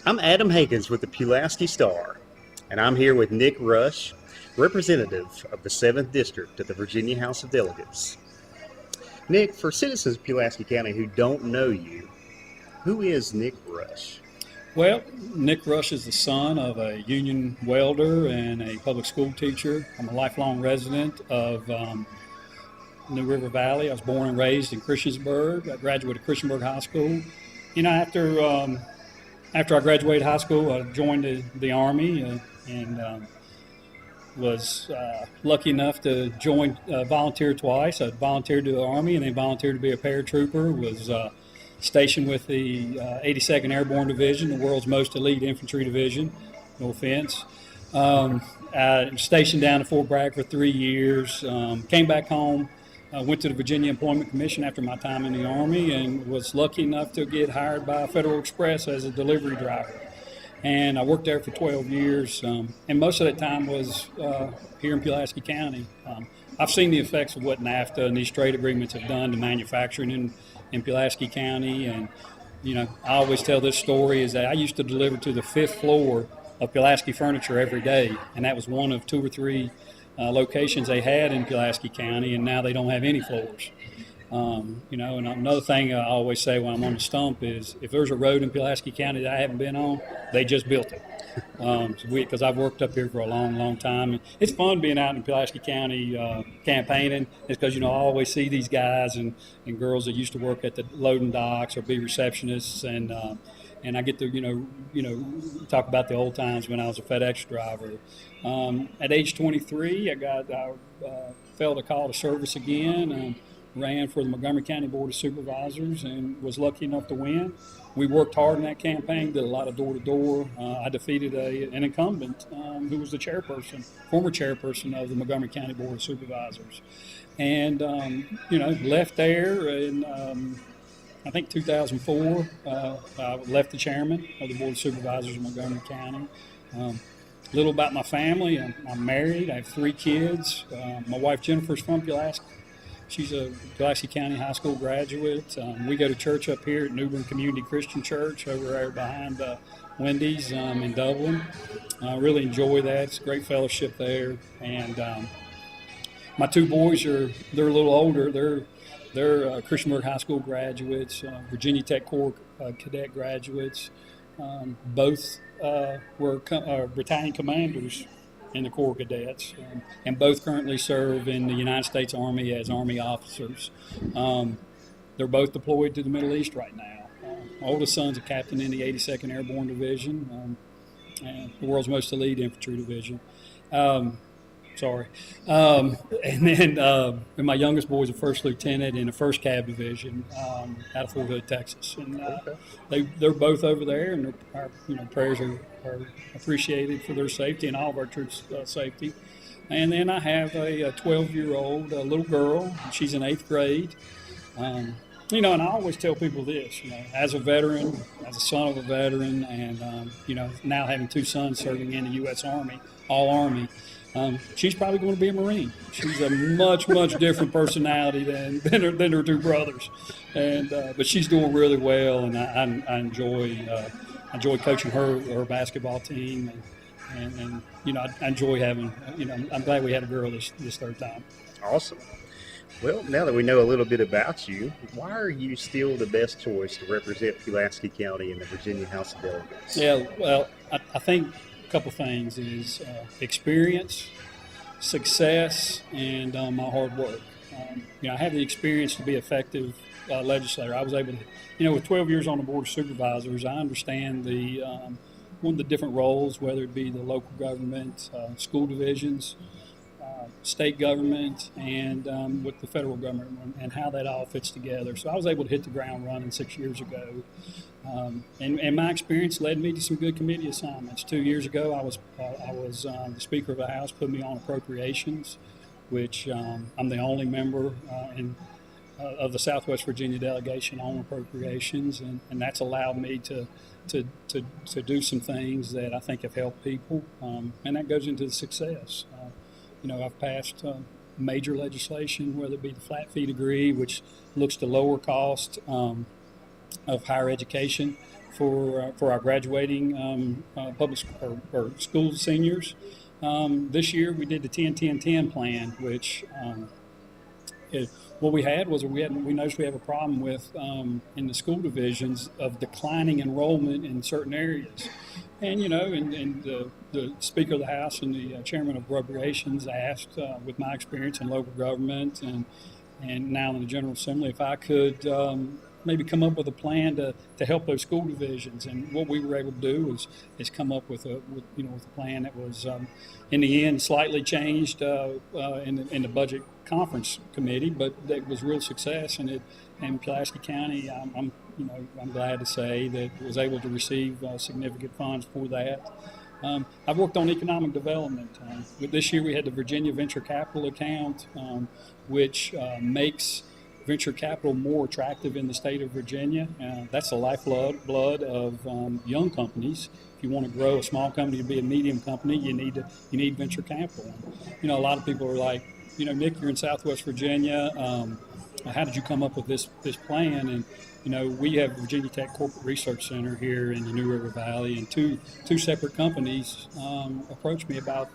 I'm Adam Hagens with the Pulaski Star, and I'm here with Nick Rush, representative of the 7th District of the Virginia House of Delegates. Nick, for citizens of Pulaski County who don't know you, who is Nick Rush? Well, Nick Rush is the son of a union welder and a public school teacher. I'm a lifelong resident of New River Valley. I was born and raised in Christiansburg. I graduated Christiansburg High School. After I graduated high school, I joined the Army and was lucky enough to volunteer twice. I volunteered to the Army and then volunteered to be a paratrooper. Was stationed with the 82nd Airborne Division, the world's most elite infantry division. No offense. I stationed down at Fort Bragg for 3 years. Came back home. Went to the Virginia Employment Commission after my time in the Army and was lucky enough to get hired by Federal Express as a delivery driver. And I worked there for 12 years, and most of that time was here in Pulaski County. I've seen the effects of what NAFTA and these trade agreements have done to manufacturing in Pulaski County. And, I always tell this story is that I used to deliver to the 5th floor of Pulaski Furniture every day, and that was one of 2 or 3 locations they had in Pulaski County, and now they don't have any floors. And another thing I always say when I'm on the stump is if there's a road in Pulaski County that I haven't been on, they just built it. Because I've worked up here for a long, long time. And it's fun being out in Pulaski County campaigning. It's because, I always see these guys and girls that used to work at the loading docks or be receptionists, and I get to, talk about the old times when I was a FedEx driver. At age 23, I felt a call to service again. Ran for the Montgomery County Board of Supervisors and was lucky enough to win. We worked hard in that campaign, did a lot of door-to-door. I defeated an incumbent who was the former chairperson of the Montgomery County Board of Supervisors. And, left there in, I think 2004, I left the chairman of the Board of Supervisors of Montgomery County. A little about my family. I'm married. I have 3 kids. My wife Jennifer's from Pulaski. She's a Pulaski County High School graduate. We go to church up here at New Bern Community Christian Church over there behind Wendy's in Dublin. I really enjoy that. It's a great fellowship there. And my 2 boys they're a little older. They're Christiansburg High School graduates, Virginia Tech Corps cadet graduates. Both were battalion commanders in the Corps Cadets, and both currently serve in the United States Army as Army officers. They're both deployed to the Middle East right now. My oldest son's a captain in the 82nd Airborne Division, and the world's most elite infantry division. And my youngest boy's a first lieutenant in the 1st Cab Division out of Fort Hood, Texas. And they're both over there, and our prayers are appreciated for their safety and all of our troops' safety. And then I have a 12-year-old little girl. She's in 8th grade. And I always tell people this, as a veteran, as a son of a veteran, and, now having 2 sons serving in the U.S. Army, all Army, she's probably going to be a Marine. She's a much, much different personality than her 2 brothers, but she's doing really well, and I enjoy coaching her basketball team, and I enjoy having I'm glad we had a girl this 3rd time. Awesome. Well, now that we know a little bit about you, why are you still the best choice to represent Pulaski County in the Virginia House of Delegates? Yeah, well, I think a couple things is experience, success, and my hard work. I have the experience to be effective legislator. I was able to, with 12 years on the Board of Supervisors, I understand one of the different roles, whether it be the local government, school divisions, state government, and with the federal government, and how that all fits together. So I was able to hit the ground running 6 years ago. And my experience led me to some good committee assignments. 2 years ago, I was the Speaker of the House, put me on appropriations, which I'm the only member of the Southwest Virginia delegation on appropriations, and that's allowed me to do some things that I think have helped people, and that goes into the success. I've passed major legislation, whether it be the flat fee degree, which looks to lower cost of higher education for our graduating public or school seniors. This year we did the 10-10-10 plan, which what we had was we noticed we have a problem with in the school divisions of declining enrollment in certain areas. And and the Speaker of the House and the Chairman of Appropriations asked, with my experience in local government and now in the General Assembly, if I could maybe come up with a plan to help those school divisions. And what we were able to do is come up with a plan that was in the end slightly changed in the budget conference committee, but that was real success. And Pulaski County, I'm glad to say that was able to receive significant funds for that. I've worked on economic development. This year we had the Virginia Venture Capital account, which makes venture capital more attractive in the state of Virginia. That's the lifeblood of young companies. If you want to grow a small company to be a medium company, you need venture capital. A lot of people are like, Nick, you're in Southwest Virginia. How did you come up with this plan? And we have Virginia Tech Corporate Research Center here in the New River Valley, and two separate companies approached me about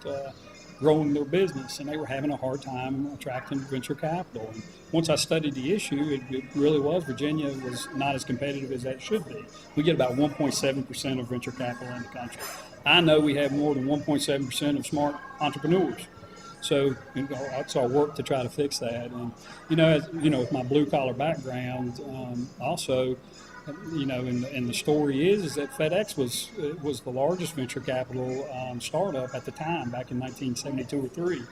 growing their business, and they were having a hard time attracting venture capital. And once I studied the issue, it really was Virginia was not as competitive as that should be. We get about 1.7% of venture capital in the country. I know we have more than 1.7% of smart entrepreneurs. So it's our work to try to fix that. And with my blue collar background, also, and the story is that FedEx was the largest venture capital startup at the time, back in 1972 or 3.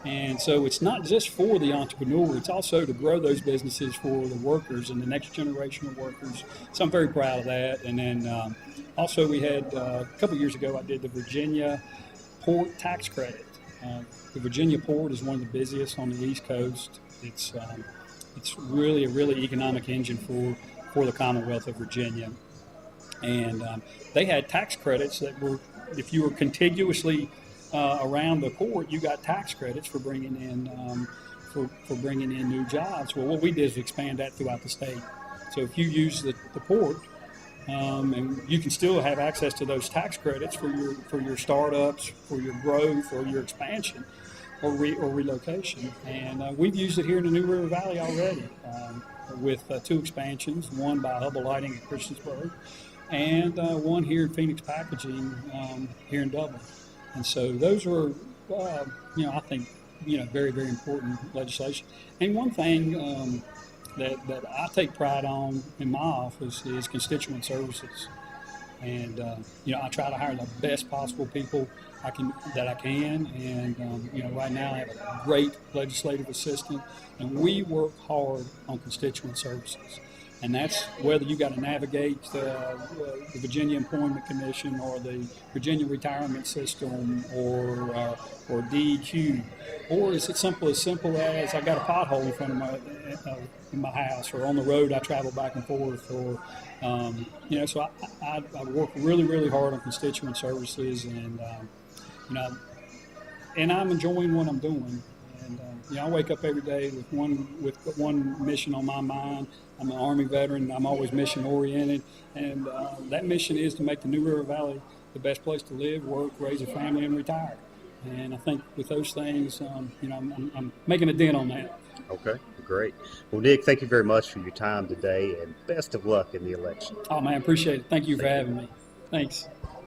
And so it's not just for the entrepreneur, it's also to grow those businesses for the workers and the next generation of workers. So I'm very proud of that. And then also we had, a couple years ago, I did the Virginia Port Tax Credit. The Virginia Port is one of the busiest on the East Coast. It's really a economic engine for the Commonwealth of Virginia. And they had tax credits that were, if you were contiguously around the port, you got tax credits for bringing in for bringing in new jobs. Well, what we did is expand that throughout the state. So if you use the port, and you can still have access to those tax credits for your startups, for your growth, or your expansion, or relocation. And we've used it here in the New River Valley already with 2 expansions, one by Hubble Lighting in Christiansburg, and one here in Phoenix Packaging here in Dublin. And so those are, I think, very, very important legislation. And one thing that I take pride on in my office is constituent services. And, I try to hire the best possible people I can. And, right now I have a great legislative assistant, and we work hard on constituent services. And that's whether you got to navigate the Virginia Employment Commission or the Virginia Retirement System or DEQ, or is it as simple as I got a pothole in front of my house, or on the road I travel back and forth, or so I work really, really hard on constituent services, and and I'm enjoying what I'm doing. And I wake up every day with one mission on my mind. I'm an Army veteran. I'm always mission oriented, and that mission is to make the New River Valley the best place to live, work, raise a family, and retire. And I think with those things, I'm making a dent on that. Okay, great. Well, Nick, thank you very much for your time today, and best of luck in the election. Oh man, appreciate it. Thank you for having me. Thanks.